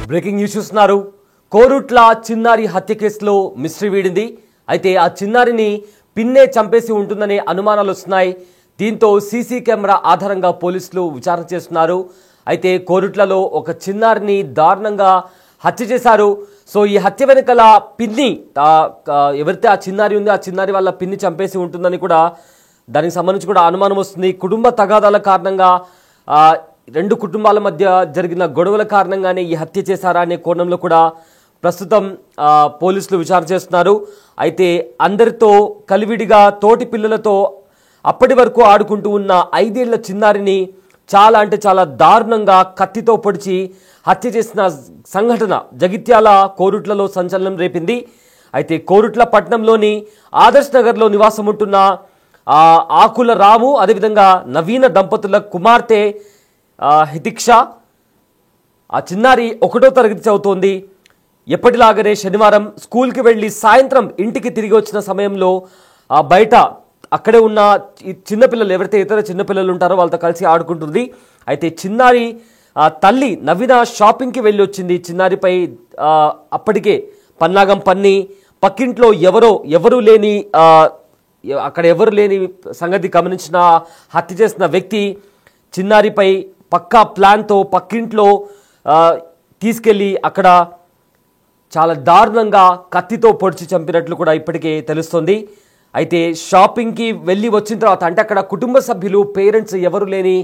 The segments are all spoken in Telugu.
బ్రేకింగ్ న్యూస్ చూస్తున్నారు. కోరుట్ల చిన్నారి హత్య కేసులో మిస్టరీ వీడింది. అయితే ఆ చిన్నారిని పిన్నే చంపేసి ఉంటుందనే అనుమానాలు వస్తున్నాయి. దీంతో సీసీ కెమెరా ఆధారంగా పోలీసులు విచారణ చేస్తున్నారు. అయితే కోరుట్లలో ఒక చిన్నారిని దారుణంగా హత్య చేశారు. సో ఈ హత్య వెనుకల పిన్ని ఎవరైతే ఆ చిన్నారి ఉందో ఆ చిన్నారి వాళ్ళ పిన్ని చంపేసి ఉంటుందని కూడా దానికి సంబంధించి కూడా అనుమానం వస్తుంది. కుటుంబ తగాదాల కారణంగా రెండు కుటుంబాల మధ్య జరిగిన గొడవల కారణంగానే ఈ హత్య చేశారా అనే కోణంలో కూడా ప్రస్తుతం పోలీసులు విచారణ చేస్తున్నారు. అయితే అందరితో కలివిడిగా తోటి పిల్లలతో అప్పటి వరకు ఆడుకుంటూ ఉన్న 5 ఏళ్ల చిన్నారిని చాలా అంటే చాలా దారుణంగా కత్తితో పొడిచి హత్య చేసిన సంఘటన జగిత్యాల కోరుట్లలో సంచలనం రేపింది. అయితే కోరుట్ల పట్టణంలోని ఆదర్శ్ నగర్లో నివాసం ఉంటున్న ఆకుల రాము అదేవిధంగా నవీన దంపతుల కుమార్తె హితిక్ష ఆ చిన్నారి 1వ తరగతి చదువుతోంది. ఎప్పటిలాగానే శనివారం స్కూల్కి వెళ్ళి సాయంత్రం ఇంటికి తిరిగి వచ్చిన సమయంలో బయట అక్కడే ఉన్న చిన్నపిల్లలు ఎవరైతే ఇతర చిన్నపిల్లలు ఉంటారో వాళ్ళతో కలిసి ఆడుకుంటుంది. అయితే చిన్నారి తల్లి నవీన షాపింగ్కి వెళ్ళి వచ్చింది. చిన్నారిపై అప్పటికే పన్నాగం పన్ని పక్కింట్లో ఎవరు లేని అక్కడ ఎవరు లేని సంగతి గమనించిన హత్య చేసిన వ్యక్తి చిన్నారిపై పక్కా ప్లాన్తో పక్కింట్లో తీసుకెళ్ళి అక్కడ చాలా దారుణంగా కత్తితో పొడిచి చంపినట్లు కూడా ఇప్పటికే తెలుస్తుంది. అయితే షాపింగ్కి వెళ్ళి వచ్చిన తర్వాత అంటే అక్కడ కుటుంబ సభ్యులు పేరెంట్స్ ఎవరు లేని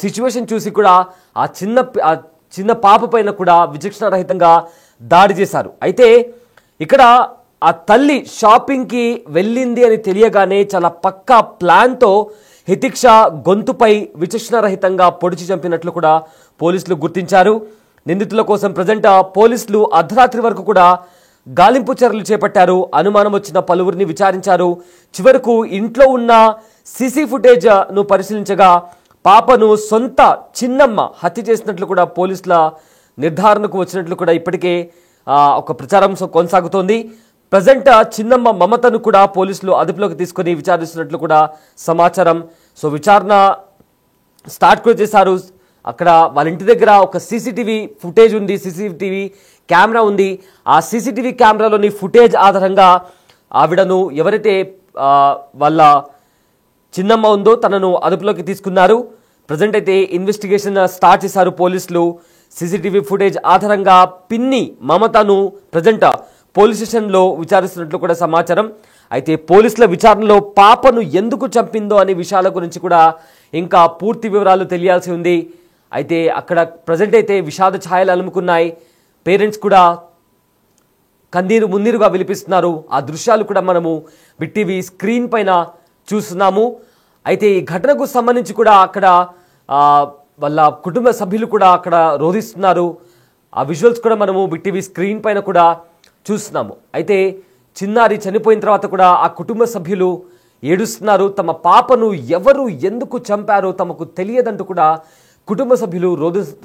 సిచ్యువేషన్ చూసి కూడా ఆ చిన్న పాప పైన కూడా విచక్షణ రహితంగా దాడి చేశారు. అయితే ఇక్కడ ఆ తల్లి షాపింగ్కి వెళ్ళింది అని తెలియగానే చాలా పక్కా ప్లాన్తో హితిక్ష గొంతుపై విచక్షణ రహితంగా పొడిచి చంపినట్లు కూడా పోలీసులు గుర్తించారు. నిందితుల కోసం ప్రజెంట్ పోలీసులు అర్ధరాత్రి వరకు కూడా గాలింపు చర్యలు చేపట్టారు. అనుమానం వచ్చిన పలువురిని విచారించారు. చివరకు ఇంట్లో ఉన్న సీసీ ఫుటేజ్ను పరిశీలించగా పాపను సొంత చిన్నమ్మ హత్య చేసినట్లు కూడా పోలీసుల నిర్ధారణకు వచ్చినట్లు కూడా ఇప్పటికే ఒక ప్రచారం కొనసాగుతోంది. ప్రజెంట్ చిన్నమ్మ మమతను కూడా పోలీసులు అదుపులోకి తీసుకుని విచారిస్తున్నట్లు కూడా సమాచారం. సో విచారణ స్టార్ట్ కూడా చేశారు. అక్కడ వాళ్ళ ఇంటి దగ్గర ఒక సీసీటీవీ ఫుటేజ్ ఉంది, సీసీటీవీ కెమెరా ఉంది. ఆ సీసీటీవీ కెమెరాలోని ఫుటేజ్ ఆధారంగా ఆవిడను ఎవరైతే వాళ్ళ చిన్నమ్మ ఉందో తనను అదుపులోకి తీసుకున్నారు. ప్రజెంట్ అయితే ఇన్వెస్టిగేషన్ స్టార్ట్ చేశారు పోలీసులు. సీసీటీవీ ఫుటేజ్ ఆధారంగా పిన్ని మమతను ప్రజెంట్ పోలీస్ స్టేషన్లో విచారిస్తున్నట్లు కూడా సమాచారం. అయితే పోలీసుల విచారణలో పాపను ఎందుకు చంపిందో అనే విషయాల గురించి కూడా ఇంకా పూర్తి వివరాలు తెలియాల్సి ఉంది. అయితే అక్కడ ప్రజెంట్ అయితే విషాద ఛాయలు అలుముకున్నాయి. పేరెంట్స్ కూడా కన్నీరు మున్నీరుగా విలిపిస్తున్నారు. ఆ దృశ్యాలు కూడా మనము బిగ్ టీవీ స్క్రీన్ పైన చూస్తున్నాము. అయితే ఈ ఘటనకు సంబంధించి కూడా అక్కడ వాళ్ళ కుటుంబ సభ్యులు కూడా అక్కడ రోధిస్తున్నారు. ఆ విజువల్స్ కూడా మనము బిగ్ టీవీ స్క్రీన్ పైన కూడా చూస్తున్నాము. అయితే చిన్నారి చనిపోయిన తర్వాత కూడా ఆ కుటుంబ సభ్యులు ఏడుస్తున్నారు. తమ పాపను ఎవరు ఎందుకు చంపారో తమకు తెలియదంటూ కూడా కుటుంబ సభ్యులు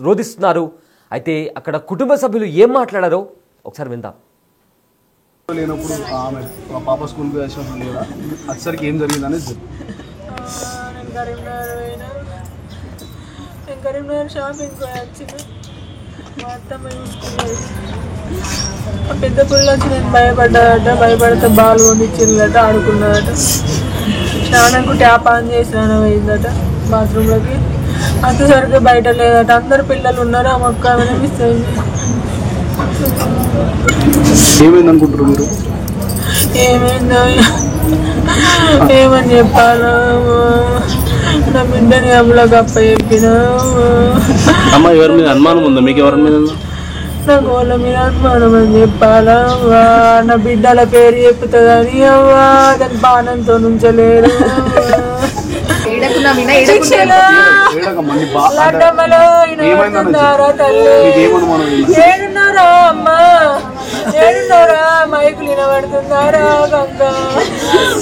రోధిస్తున్నారు. అయితే అక్కడ కుటుంబ సభ్యులు ఏం మాట్లాడారో ఒకసారి విందాం. లేనప్పుడు ఆమె పాప స్కూల్కి వచ్చినప్పుడు లేదా అసలుకి ఏం జరిగిందనేది కరీంనగర్ షాపింగ్ వచ్చిన మా అత్తమ్మ చూసుకున్నది. పెద్ద పిల్లలు వచ్చి నేను భయపడితే బాల్ కొనిచ్చిందట, ఆడుకున్నదట. స్నానంకు ట్యాప్ ఆన్ చేసి స్నానం అయిందట బాత్రూంలోకి. అంతసరికి బయట లేదట. అందరు పిల్లలు ఉన్నారు. ఆ మొక్క మిస్ అయింది. ఏమైంది అనుకుంటారు మీరు? ఏమైందో ఏమని చెప్పాలో నా బిడ్డని అమ్ములో గప్ప చెప్పిన. అమ్మ ఎవరి మీద అనుమానం ఉందా మీకు? ఎవరి మీద? నాకు వాళ్ళ మీద అనుమానం అని చెప్పాలా? నా బిడ్డల పేరు చెప్తుందని అవ్వా దాని బాణంతో నుంచలేరు. ఏడున్నారా అమ్మ? ఏడున్నారా? మైకులు వినబడుతున్నారా? గంగ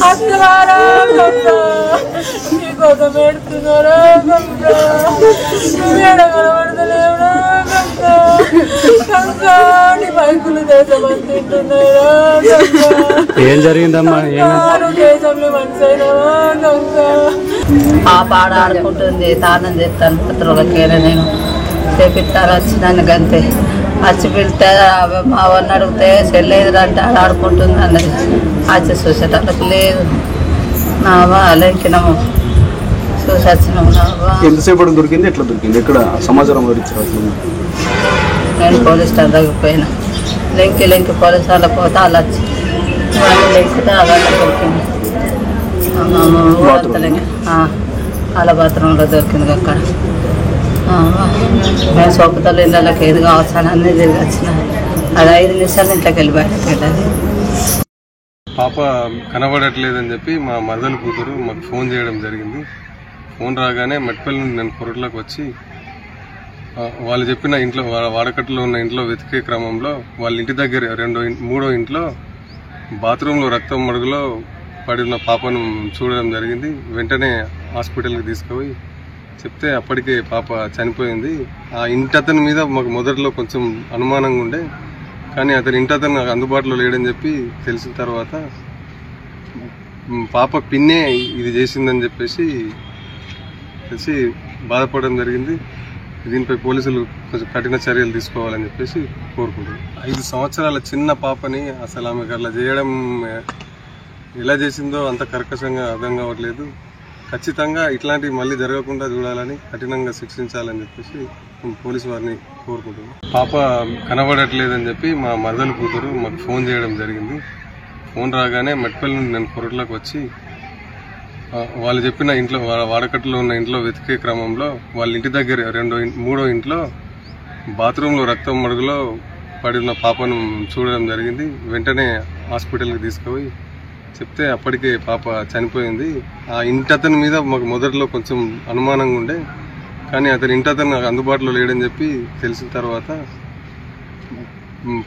అత్తవారా? గంగ నీకోసం ఏడుతున్నారా? గంగ నువ్వేడ కనబడతలేవురా? గంగ గంగ నీ మైకులు దేశమంత తింటున్నారా? గంగ ఏం జరిగిందమ్మా? దేశంలో మనసు అయినావా? గంగ ఆ పాడ ఆడుకుంటుంది. తానం చేస్తాను పత్రులకేనా నేను చేపిస్తారు వచ్చినాను గంతే. వచ్చి పిలితే మా వాళ్ళని అడిగితే చెల్లేదంటే ఆడ ఆడుకుంటుంది అన్నది. వచ్చి చూసేటప్పుడు లేదు నా వాళ్ళకినాము చూసి వచ్చినాము. ఎంతసేపు దొరికింది, ఎట్లా దొరికింది, ఎక్కడ సమాచారం నేను పోలీస్ స్టేషన్ దగ్గర పోయినా. లెంకి పోలీసు వాళ్ళ పోతే వాళ్ళు వచ్చి వాళ్ళు లెంకితే వాళ్ళ దొరికింది. వాళ్ళ బాత్రూంలో దొరికింది అక్కడ. మేము సొప్పుతలు ఇళ్ళకి ఏది కావచ్చాను అన్నీ తిరిగి వచ్చిన. అది 5 నిమిషాలు ఇంట్లోకి వెళ్ళి బయటకు వెళ్ళాలి. పాప కనబడట్లేదని చెప్పి మా మరదల కూతురు మాకు ఫోన్ చేయడం జరిగింది. ఫోన్ రాగానే మెట్పల్లి నుండి నేను కొరట్లోకి వచ్చి వాళ్ళు చెప్పిన ఇంట్లో వాడకట్టులో ఉన్న ఇంట్లో వెతికే క్రమంలో వాళ్ళ ఇంటి దగ్గర మూడో ఇంట్లో బాత్రూంలో రక్తం మడుగులో పడిన పాపను చూడడం జరిగింది. వెంటనే హాస్పిటల్కి తీసుకుపోయి చెప్తే అప్పటికే పాప చనిపోయింది. ఆ ఇంటతని మీద మాకు మొదట్లో కొంచెం అనుమానంగా ఉండే, కానీ అతని ఇంటతను అందుబాటులో లేడని చెప్పి తెలిసిన తర్వాత పాప పిన్నే ఇది చేసిందని చెప్పేసి తెలిసి బాధపడడం జరిగింది. దీనిపై పోలీసులు కొంచెం కఠిన చర్యలు తీసుకోవాలని చెప్పేసి కోరుకుంటున్నాం. 5 సంవత్సరాల చిన్న పాపని అసలు ఆమెకు అట్లా చేయడం ఎలా చేసిందో అంత కర్కశంగా అర్థం కావట్లేదు. ఖచ్చితంగా ఇట్లాంటివి మళ్ళీ జరగకుండా చూడాలని, కఠినంగా శిక్షించాలని చెప్పేసి పోలీసు వారిని కోరుకుంటున్నాం. పాప కనబడట్లేదని చెప్పి మా మరదల కూతురు మాకు ఫోన్ చేయడం జరిగింది. ఫోన్ రాగానే మెట్పల్లి నుండి నేను కొరట్లోకి వచ్చి వాళ్ళు చెప్పిన ఇంట్లో వాడకట్టులో ఉన్న ఇంట్లో వెతికే క్రమంలో వాళ్ళ ఇంటి దగ్గర మూడో ఇంట్లో బాత్రూంలో రక్తం మడుగులో పడిన పాపను చూడడం జరిగింది. వెంటనే హాస్పిటల్కి తీసుకుపోయి చెప్తే అప్పటికే పాప చనిపోయింది. ఆ ఇంటతని మీద మాకు మొదట్లో కొంచెం అనుమానంగా ఉండే, కానీ అతని ఇంటతను అందుబాటులో లేడని చెప్పి తెలిసిన తర్వాత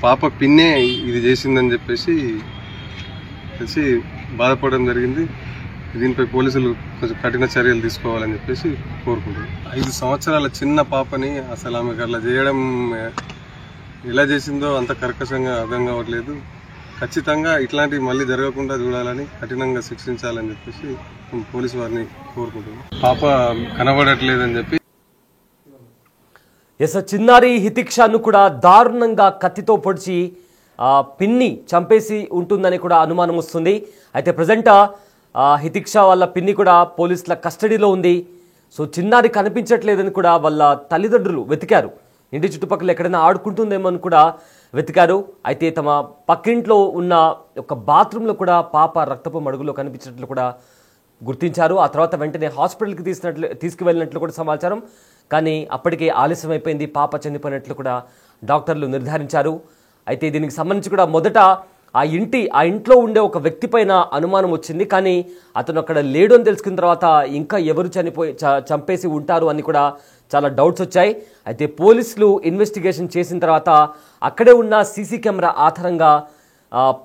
పాప పిన్నే ఇది చేసిందని చెప్పేసి తెలిసి బాధపడడం జరిగింది. దీనిపై పోలీసులు కొంచెం కఠిన చర్యలు తీసుకోవాలని చెప్పేసి కోరుకుంటున్నాం. 5 సంవత్సరాల చిన్న పాపని అసలు ఆమెకు అట్లా చేయడం ఎలా చేసిందో అంత కర్కశంగా అర్థం కావట్లేదు. ఖచ్చితంగా ఇట్లాంటివి మళ్ళీ జరగకుండా చూడాలని, కఠినంగా శిక్షించాలని చెప్పేసి పోలీసు వారిని కోరుకుంటున్నాం. పాప కనబడట్లేదని చెప్పి చిన్నారి హితిక్షను కూడా దారుణంగా కత్తితో పొడిచి పిన్ని చంపేసి ఉంటుందని కూడా అనుమానం వస్తుంది. అయితే ప్రజెంట్ హితిక్ష వాళ్ళ పిన్ని కూడా పోలీసుల కస్టడీలో ఉంది. సో చిన్నారి కనిపించట్లేదని కూడా వాళ్ళ తల్లిదండ్రులు వెతికారు. ఇంటి చుట్టుపక్కల ఎక్కడైనా ఆడుకుంటుందేమో అని కూడా వెతికారు. అయితే తమ పక్కింట్లో ఉన్న ఒక బాత్రూంలో కూడా పాప రక్తపు మడుగులో కనిపించినట్లు కూడా గుర్తించారు. ఆ తర్వాత వెంటనే హాస్పిటల్కి తీసుకువెళ్ళినట్లు కూడా సమాచారం. కానీ అప్పటికే ఆలస్యం అయిపోయింది, పాప చనిపోయినట్లు కూడా డాక్టర్లు నిర్ధారించారు. అయితే దీనికి సంబంధించి కూడా మొదట ఆ ఇంట్లో ఉండే ఒక వ్యక్తి పైన అనుమానం వచ్చింది. కానీ అతను అక్కడ లేడు అని తెలుసుకున్న తర్వాత ఇంకా ఎవరు చంపేసి ఉంటారు అని కూడా చాలా డౌట్స్ వచ్చాయి. అయితే పోలీసులు ఇన్వెస్టిగేషన్ చేసిన తర్వాత అక్కడే ఉన్న సీసీ కెమెరా ఆధారంగా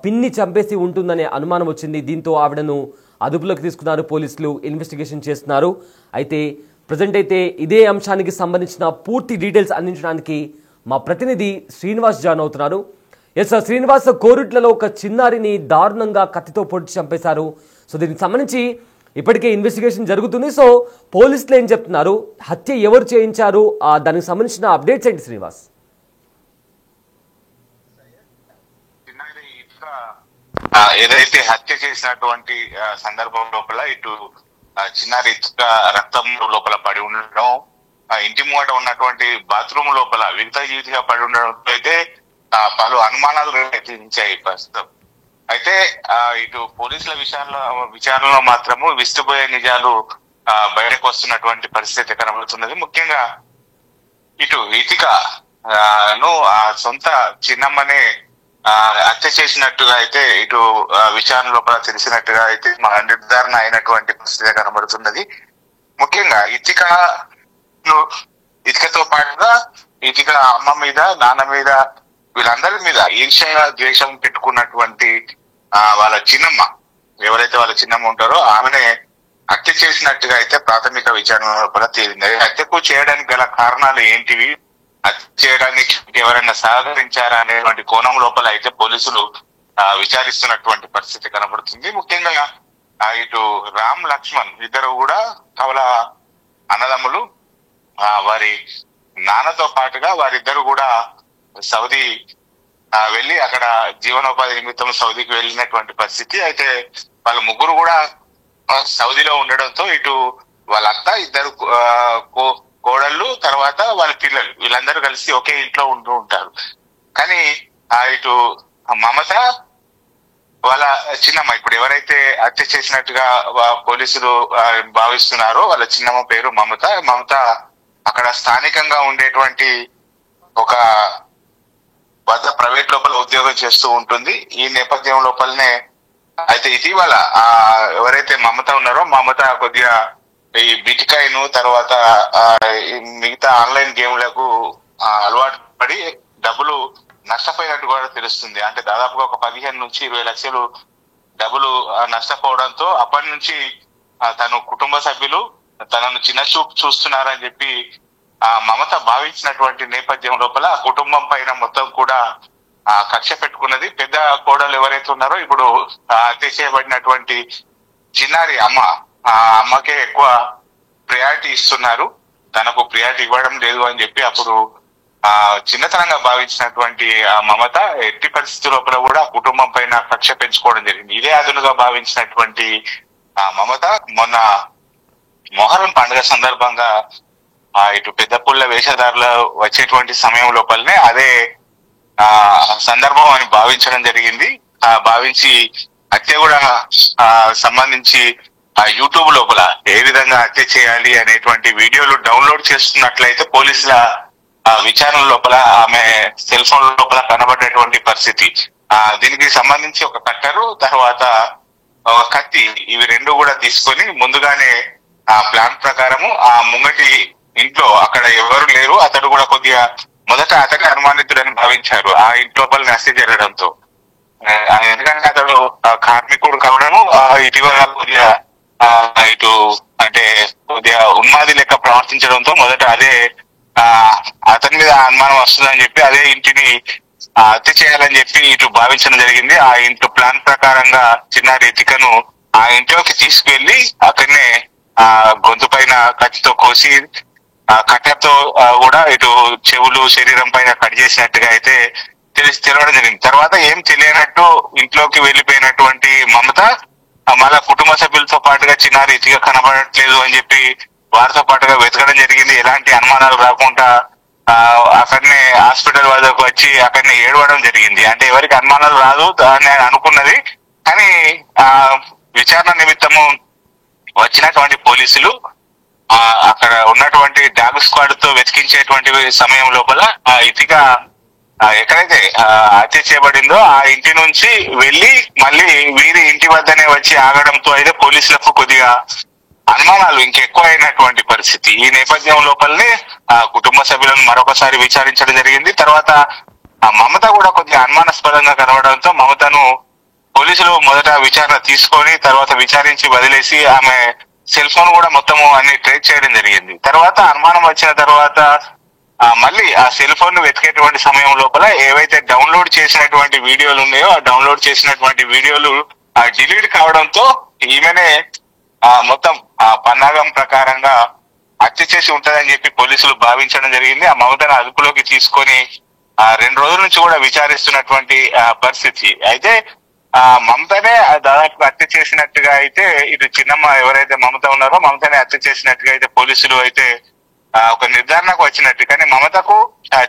పిన్ని చంపేసి ఉంటుందనే అనుమానం వచ్చింది. దీంతో ఆవిడను అదుపులోకి తీసుకున్నారు, పోలీసులు ఇన్వెస్టిగేషన్ చేస్తున్నారు. అయితే ప్రజెంట్ అయితే ఇదే అంశానికి సంబంధించిన పూర్తి డీటెయిల్స్ అందించడానికి మా ప్రతినిధి శ్రీనివాస్ జాయిన్ అవుతున్నారు. సార్ శ్రీనివాస్, కోరుట్లలో ఒక చిన్నారిని దారుణంగా కత్తితో పొడిచి చంపేశారు. సో దీనికి సంబంధించి ఇప్పటికే ఇన్వెస్టిగేషన్ జరుగుతుంది. సో పోలీసులు ఏం చెప్తున్నారు, హత్య ఎవరు చేయించారు, దానికి సంబంధించిన అప్డేట్స్ ఏంటి శ్రీనివాస్? ఏదైతే హత్య చేసినటువంటి సందర్భం లోపల ఇటు చిన్నారి ఇటుక రక్తం లోపల పడి ఉండడం, ఇంటి ముంగట ఉన్నటువంటి బాత్రూమ్ లోపల విగత జీవితంగా పడి ఉండడంతో అయితే పలు అనుమానాలు రేకెత్తించాయి ప్రస్తుతం. అయితే ఇటు పోలీసుల విచారణలో మాత్రము విస్తుపోయే నిజాలు బయటకు వస్తున్నటువంటి పరిస్థితి కనబడుతున్నది. ముఖ్యంగా ఇటు ఇతికను ఆ సొంత చిన్నమ్మనే హత్య చేసినట్టుగా అయితే ఇటు విచారణ లోపల తెలిసినట్టుగా అయితే నిర్ధారణ అయినటువంటి పరిస్థితి కనబడుతున్నది. ముఖ్యంగా ఇతికతో పాటుగా ఇతిక అమ్మ మీద, నాన్న మీద, వీళ్ళందరి మీద ఈర్ష్య ద్వేషం పెట్టుకున్నటువంటి వాళ్ళ చిన్నమ్మ, ఎవరైతే వాళ్ళ చిన్నమ్మ ఉంటారో ఆమెనే హత్య చేసినట్టుగా అయితే ప్రాథమిక విచారణ లోపల తేలింది. హత్యకు చేయడానికి గల కారణాలు ఏంటివి, హత్య చేయడానికి ఎవరైనా సహకరించారా అనేటువంటి కోణం లోపల అయితే పోలీసులు విచారిస్తున్నటువంటి పరిస్థితి కనబడుతుంది. ముఖ్యంగా ఇటు రామ్ లక్ష్మణ్ ఇద్దరు కూడా కవల అన్నదమ్ములు. వారి నాన్నతో పాటుగా వారిద్దరు కూడా సౌదీ వెళ్ళి అక్కడ జీవనోపాధి నిమిత్తం సౌదీకి వెళ్ళినటువంటి పరిస్థితి. అయితే వాళ్ళ ముగ్గురు కూడా సౌదీలో ఉండడంతో ఇటు వాళ్ళ అక్క, ఇద్దరు కోడళ్ళు, తర్వాత వాళ్ళ పిల్లలు, వీళ్ళందరూ కలిసి ఒకే ఇంట్లో ఉంటూ ఉంటారు. కానీ ఇటు మమత వాళ్ళ చిన్నమ్మ, ఇప్పుడు ఎవరైతే హత్య చేసినట్టుగా పోలీసులు భావిస్తున్నారో వాళ్ళ చిన్నమ్మ పేరు మమత. మమత అక్కడ స్థానికంగా ఉండేటువంటి ఒక వద్ద ప్రైవేట్ లోపల ఉద్యోగం చేస్తూ ఉంటుంది. ఈ నేపథ్యం లోపలనే అయితే ఇటీవల ఎవరైతే మమత ఉన్నారో మమత కొద్దిగా ఈ బిట్కాయిన్ తర్వాత మిగతా ఆన్లైన్ గేమ్లకు అలవాటు పడి డబ్బులు నష్టపోయినట్టు కూడా తెలుస్తుంది. అంటే దాదాపుగా ఒక 15 నుంచి 20 లక్షలు డబ్బులు నష్టపోవడంతో అప్పటి నుంచి తను కుటుంబ సభ్యులు తనను చిన్న చూపు చూస్తున్నారని చెప్పి మమత భావించినటువంటి నేపథ్యం లోపల కుటుంబం పైన మొత్తం కూడా కక్ష పెట్టుకున్నది. పెద్ద కోడలు ఎవరైతే ఉన్నారో ఇప్పుడు హత్య చేయబడినటువంటి చిన్నారి అమ్మ, ఆ అమ్మకే ఎక్కువ ప్రియారిటీ ఇస్తున్నారు, తనకు ప్రియారిటీ ఇవ్వడం లేదు అని చెప్పి అప్పుడు చిన్నతనంగా భావించినటువంటి ఆ మమత ఎట్టి పరిస్థితి లోపల కూడా కుటుంబం పైన కక్ష పెంచుకోవడం జరిగింది. ఇదే అదునుగా భావించినటువంటి మమత మొన్న మొహరం పండుగ సందర్భంగా ఇటు పెద్ద పుల్ల వేషధారులు వచ్చేటువంటి సమయం లోపలనే అదే సందర్భం అని భావించడం జరిగింది. భావించి హత్య కూడా సంబంధించి యూట్యూబ్ లోపల ఏ విధంగా హత్య చేయాలి అనేటువంటి వీడియోలు డౌన్లోడ్ చేస్తున్నట్లయితే పోలీసుల విచారణ లోపల ఆమె సెల్ ఫోన్ లోపల కనబడేటువంటి పరిస్థితి. దీనికి సంబంధించి ఒక కట్టరు, తర్వాత ఒక కత్తి, ఇవి రెండు కూడా తీసుకొని ముందుగానే ఆ ప్లాన్ ప్రకారము ఆ ముంగటి ఇంట్లో అక్కడ ఎవరు లేరు, అతడు కూడా కొద్దిగా మొదట అతని అనుమానితుడని భావించారు ఆ ఇంట్లోపల హత్య జరగడంతో. ఎందుకంటే అతడు కార్మికుడు కావడము ఇటీవల కొద్దిగా ఇటు అంటే కొద్దిగా ఉన్మాది లెక్క ప్రవర్తించడంతో మొదట అదే అతని మీద అనుమానం వస్తుందని చెప్పి అదే ఇంటిని హత్య చేయాలని చెప్పి ఇటు భావించడం జరిగింది. ఆ ఇంట్లో ప్లాన్ ప్రకారంగా చిన్నారి రితికను ఆ ఇంట్లోకి తీసుకువెళ్లి అక్కడనే గొంతు పైన కత్తితో కోసి కట్టెతో కూడా ఇటు చెవులు శరీరం పైన కట్ చేసినట్టుగా అయితే తెలవడం జరిగింది. తర్వాత ఏం తెలియనట్టు ఇంట్లోకి వెళ్లిపోయినటువంటి మమత మళ్ళా కుటుంబ సభ్యులతో పాటుగా చిన్నారి రితిక కనబడట్లేదు అని చెప్పి వారితో పాటుగా వెతకడం జరిగింది. ఎలాంటి అనుమానాలు రాకుండా అక్కడనే హాస్పిటల్ వద్దకు వచ్చి అక్కడనే ఏడవడం జరిగింది. అంటే ఎవరికి అనుమానాలు రాదు అని అనుకున్నది. కానీ విచారణ నిమిత్తము వచ్చినటువంటి పోలీసులు అక్కడ ఉన్నటువంటి డాగ్ స్క్వాడ్ తో వెతికించేటువంటి సమయం లోపల ఆ రితిక ఎక్కడైతే హత్య చేయబడిందో ఆ ఇంటి నుంచి వెళ్లి మళ్ళీ వీరి ఇంటి వద్దనే వచ్చి ఆగడంతో అయితే పోలీసులకు కొద్దిగా అనుమానాలు ఇంకెక్కువ అయినటువంటి పరిస్థితి. ఈ నేపథ్యం లోపలనే కుటుంబ సభ్యులను మరొకసారి విచారించడం జరిగింది. తర్వాత మమత కూడా కొద్దిగా అనుమానాస్పదంగా కనబడంతో మమతను పోలీసులు మొదట విచారణ తీసుకొని తర్వాత విచారించి వదిలేసి ఆమె సెల్ ఫోన్ కూడా మొత్తము అన్ని ట్రేస్ చేయడం జరిగింది. తర్వాత అనుమానం వచ్చిన తర్వాత మళ్ళీ ఆ సెల్ ఫోన్ ను వెతికేటువంటి సమయం లోపల ఏవైతే డౌన్లోడ్ చేసినటువంటి వీడియోలు ఉన్నాయో ఆ డౌన్లోడ్ చేసినటువంటి వీడియోలు డిలీట్ కావడంతో ఈమెనే మొత్తం పన్నాగం ప్రకారంగా హత్య చేసి ఉంటదని చెప్పి పోలీసులు భావించడం జరిగింది. ఆ మమతను అదుపులోకి తీసుకొని 2 రోజుల నుంచి కూడా విచారిస్తున్నటువంటి పరిస్థితి. అయితే మమతనే దాదాపు హత్య చేసినట్టుగా అయితే ఇటు చిన్నమ్మ ఎవరైతే మమత ఉన్నారో మమతనే హత్య చేసినట్టుగా అయితే పోలీసులు అయితే ఒక నిర్ధారణకు వచ్చినట్టు. కానీ మమతకు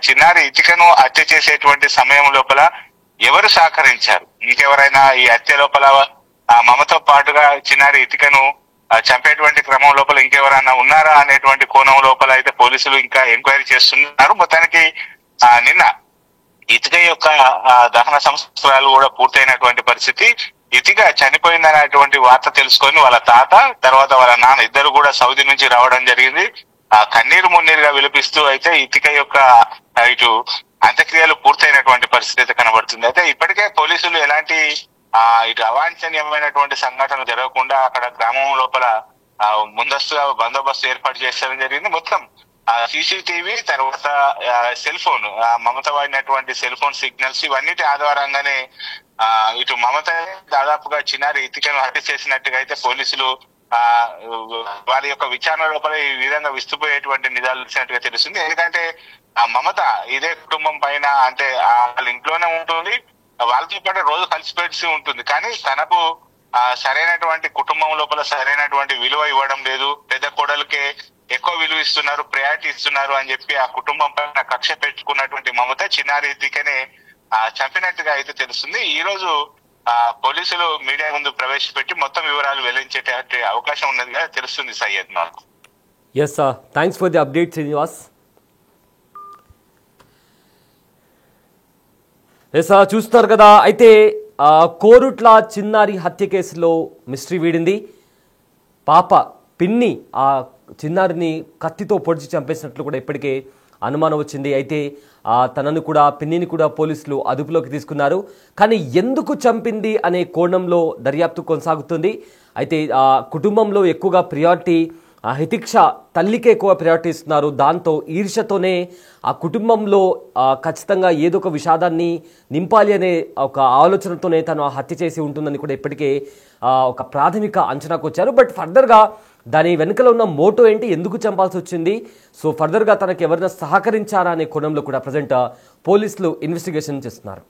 చిన్నారి రితికను హత్య చేసేటువంటి సమయం లోపల ఎవరు సహకరించారు, ఇంకెవరైనా ఈ హత్య లోపల మమతో పాటుగా చిన్నారి రితికను చంపేటువంటి క్రమం లోపల ఇంకెవరైనా ఉన్నారా అనేటువంటి కోణం లోపల అయితే పోలీసులు ఇంకా ఎంక్వైరీ చేస్తున్నారు. మొత్తానికి నిన్న రితిక యొక్క దహన సంస్కారాలు కూడా పూర్తయినటువంటి పరిస్థితి. రితిక చనిపోయిందనేటువంటి వార్త తెలుసుకొని వాళ్ళ తాత తర్వాత వాళ్ళ నాన్న ఇద్దరు కూడా సౌదీ నుంచి రావడం జరిగింది. కన్నీరు మున్నీరుగా విలపిస్తూ అయితే రితిక యొక్క ఇటు అంత్యక్రియలు పూర్తయినటువంటి పరిస్థితి అయితే కనబడుతుంది. అయితే ఇప్పటికే పోలీసులు ఎలాంటి ఇటు అవాంఛనీయమైనటువంటి సంఘటనలు జరగకుండా అక్కడ గ్రామం లోపల ముందస్తుగా బందోబస్తు ఏర్పాటు చేయడం జరిగింది. మొత్తం సీసీటీవీ తర్వాత సెల్ ఫోన్ మమత వాడినటువంటి సెల్ ఫోన్ సిగ్నల్స్ ఇవన్నిటి ఆధారంగానే ఇటు మమత దాదాపుగా చిన్నారి రితికను హత్య చేసినట్టుగా అయితే పోలీసులు వారి యొక్క విచారణ లోపల ఈ విధంగా విస్తుపోయేటువంటి నిజాలు వచ్చినట్టుగా తెలుస్తుంది. ఎందుకంటే ఆ మమత ఇదే కుటుంబం పైన అంటే వాళ్ళ ఇంట్లోనే ఉంటుంది, వాళ్ళతో పాటు రోజు కలిసిపెట్టి ఉంటుంది. కానీ తనకు సరైనటువంటి కుటుంబం లోపల సరైనటువంటి విలువ ఇవ్వడం లేదు, పెద్ద కోడలకే ఎక్కువ విలువ ఇస్తున్నారు, ప్రయారిటీ ఇస్తున్నారు అని చెప్పి ఆ కుటుంబం పైన కక్ష పెట్టుకున్నటువంటి మమత చిన్నారి దిక్కనే చంపినట్టుగా అయితే తెలుస్తుంది. ఈ రోజు పోలీసులు మీడియా ముందు ప్రవేశపెట్టి మొత్తం వివరాలు వెల్లడించే అవకాశం ఉన్నదిగా తెలుస్తుంది సయ్యద్ నాకు. Yes sir, thanks for the update Srinivas. Yes sir, చూస్తున్నారు కదా, అయితే కోరుట్ల చిన్నారి హత్య కేసులో మిస్టరీ వీడింది. పాప పిన్ని ఆ చిన్నారిని కత్తితో పొడిచి చంపేసినట్లు కూడా ఇప్పటికే అనుమానం వచ్చింది. అయితే తనను కూడా పిన్నిని కూడా పోలీసులు అదుపులోకి తీసుకున్నారు. కానీ ఎందుకు చంపింది అనే కోణంలో దర్యాప్తు కొనసాగుతుంది. అయితే కుటుంబంలో ఎక్కువగా ప్రియారిటీ హితిక్ష తల్లికే ఎక్కువ ప్రయారిటీ ఇస్తున్నారు. దాంతో ఈర్ష్యతోనే ఆ కుటుంబంలో ఖచ్చితంగా ఏదో ఒక విషాదాన్ని నింపాలి అనే ఒక ఆలోచనతోనే తను హత్య చేసి ఉంటుందని కూడా ఇప్పటికే ఒక ప్రాథమిక అంచనాకు వచ్చారు. బట్ ఫర్దర్గా దాని వెనుకలో ఉన్న మోటో ఏంటి, ఎందుకు చంపాల్సి వచ్చింది, సో ఫర్దర్గా తనకు ఎవరైనా సహకరించారా అనే కోణంలో కూడా ప్రజెంట్ పోలీసులు ఇన్వెస్టిగేషన్ చేస్తున్నారు.